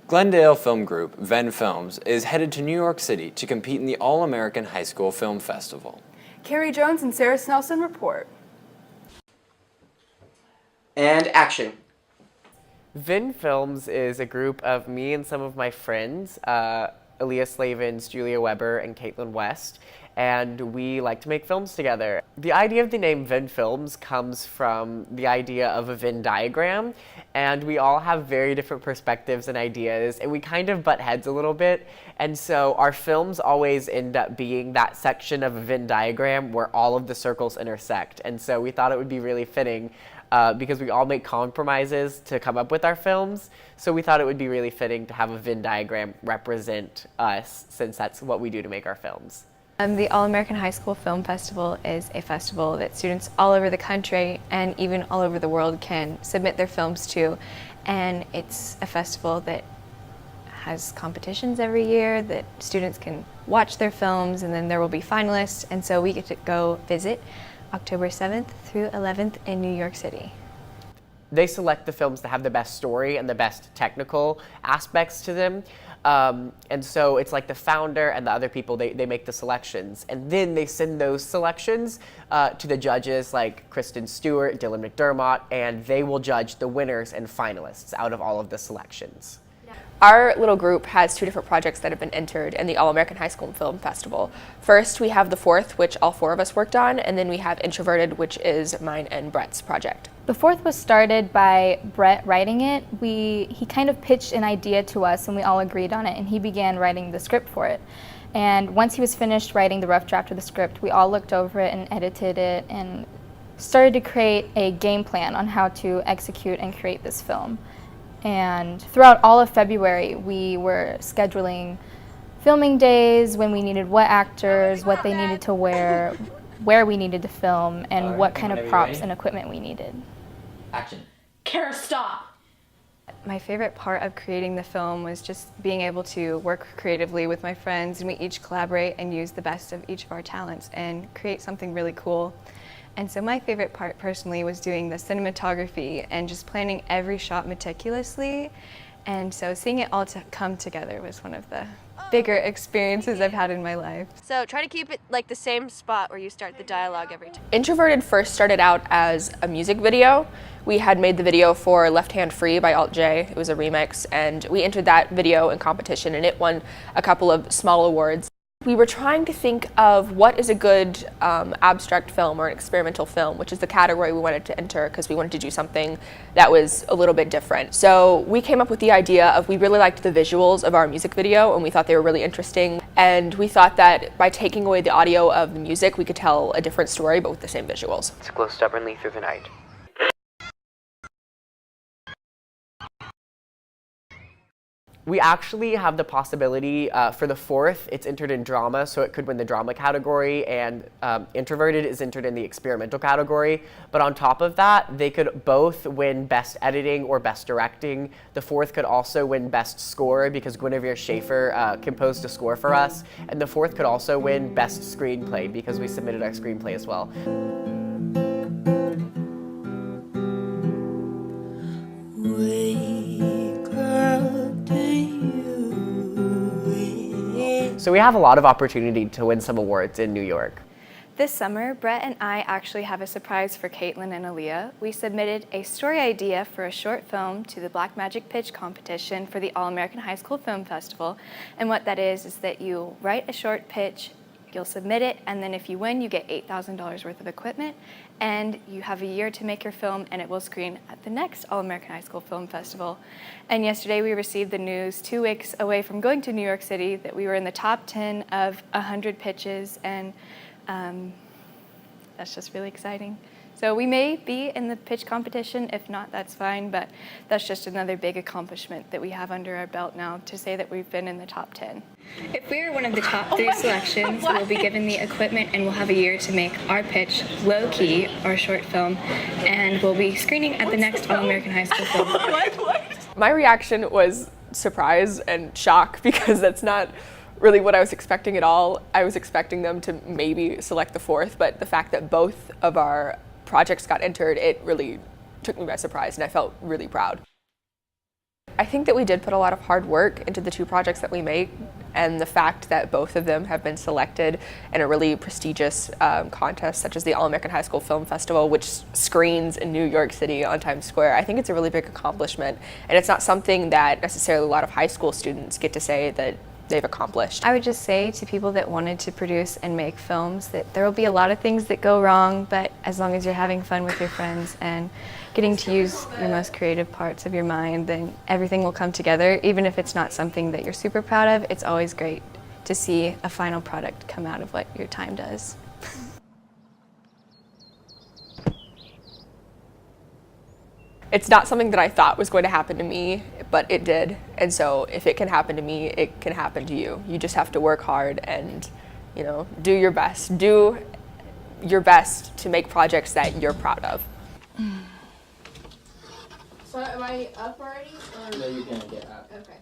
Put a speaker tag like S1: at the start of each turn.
S1: Glendale film group, Venn Films, is headed to New York City to compete in the All-American High School Film Festival.
S2: Carrie Jones and Sarah Snelson report.
S3: And action.
S4: Venn Films is a group of me and some of my friends, Aaliyah Slavens, Julia Weber, and Caitlin West, and we like to make films together. The idea of the name Venn Films comes from the idea of a Venn diagram, and we all have very different perspectives and ideas, and we kind of butt heads a little bit, and so our films always end up being that section of a Venn diagram where all of the circles intersect, and so we thought it would be really fitting because we all make compromises to come up with our films, so we thought it would be really fitting to have a Venn diagram represent us, since that's what we do to make our films.
S5: The All-American High School Film Festival is a festival that students all over the country and even all over the world can submit their films to, and it's a festival that has competitions every year that students can watch their films, and then there will be finalists, and so we get to go visit October 7th through 11th in New York City.
S4: They select the films that have the best story and the best technical aspects to them. And so it's like the founder and the other people, they make the selections. And then they send those selections to the judges like Kristen Stewart, Dylan McDermott, and they will judge the winners and finalists out of all of the selections.
S6: Our little group has two different projects that have been entered in the All-American High School Film Festival. First, we have The Fourth, which all four of us worked on, and then we have Introverted, which is mine and Brett's project.
S7: The Fourth was started by Brett writing it. He kind of pitched an idea to us and we all agreed on it, and he began writing the script for it. And once he was finished writing the rough draft of the script, we all looked over it and edited it and started to create a game plan on how to execute and create this film. And throughout all of February, we were scheduling filming days, when we needed what actors, what they needed to wear, where we needed to film, and what kind of props and equipment we needed.
S3: Action.
S2: Kara, stop!
S5: My favorite part of creating the film was just being able to work creatively with my friends, and we each collaborate and use the best of each of our talents and create something really cool. And so my favorite part personally was doing the cinematography and just planning every shot meticulously. And so seeing it all come together was one of the bigger experiences I've had in my life.
S8: So try to keep it like the same spot where you start the dialogue every time.
S6: Introverted first started out as a music video. We had made the video for Left Hand Free by Alt J. It was a remix, and we entered that video in competition, and it won a couple of small awards. We were trying to think of what is a good abstract film or an experimental film, which is the category we wanted to enter because we wanted to do something that was a little bit different. So we came up with the idea of, we really liked the visuals of our music video and we thought they were really interesting. And we thought that by taking away the audio of the music, we could tell a different story but with the same visuals.
S4: To glow stubbornly through the night. We actually have the possibility for The Fourth, it's entered in drama, so it could win the drama category, and Introverted is entered in the experimental category. But on top of that, they could both win Best Editing or Best Directing. The Fourth could also win Best Score because Guinevere Schaefer composed a score for us. And The Fourth could also win Best Screenplay because we submitted our screenplay as well. So we have a lot of opportunity to win some awards in New York.
S5: This summer, Brett and I actually have a surprise for Caitlin and Aaliyah. We submitted a story idea for a short film to the Black Magic Pitch competition for the All-American High School Film Festival. And what that is that you write a short pitch, you'll submit it, and then if you win, you get $8,000 worth of equipment, and you have a year to make your film, and it will screen at the next All-American High School Film Festival. And yesterday we received the news 2 weeks away from going to New York City that we were in the top 10 of 100 pitches, and that's just really exciting. So we may be in the pitch competition. If not, that's fine, but that's just another big accomplishment that we have under our belt now to say that we've been in the top 10. If we are one of the top 3 selections, we'll be given the equipment and we'll have a year to make our pitch, Low Key, our short film, and we'll be screening at the next All-American High School Film Festival.
S6: My reaction was surprise and shock because that's not really what I was expecting at all. I was expecting them to maybe select The Fourth, but the fact that both of our projects got entered, it really took me by surprise and I felt really proud. I think that we did put a lot of hard work into the 2 projects that we made, and the fact that both of them have been selected in a really prestigious contest such as the All-American High School Film Festival, which screens in New York City on Times Square. I think it's a really big accomplishment, and it's not something that necessarily a lot of high school students get to say that they've accomplished.
S5: I would just say to people that wanted to produce and make films that there will be a lot of things that go wrong, but as long as you're having fun with your friends and getting to use your most creative parts of your mind, then everything will come together. Even if it's not something that you're super proud of, it's always great to see a final product come out of what your time does.
S6: It's not something that I thought was going to happen to me, but it did. And so if it can happen to me, it can happen to you. You just have to work hard and, do your best. Do your best to make projects that you're proud of.
S9: So am I up already?
S3: No, you're gonna get up.
S9: Okay.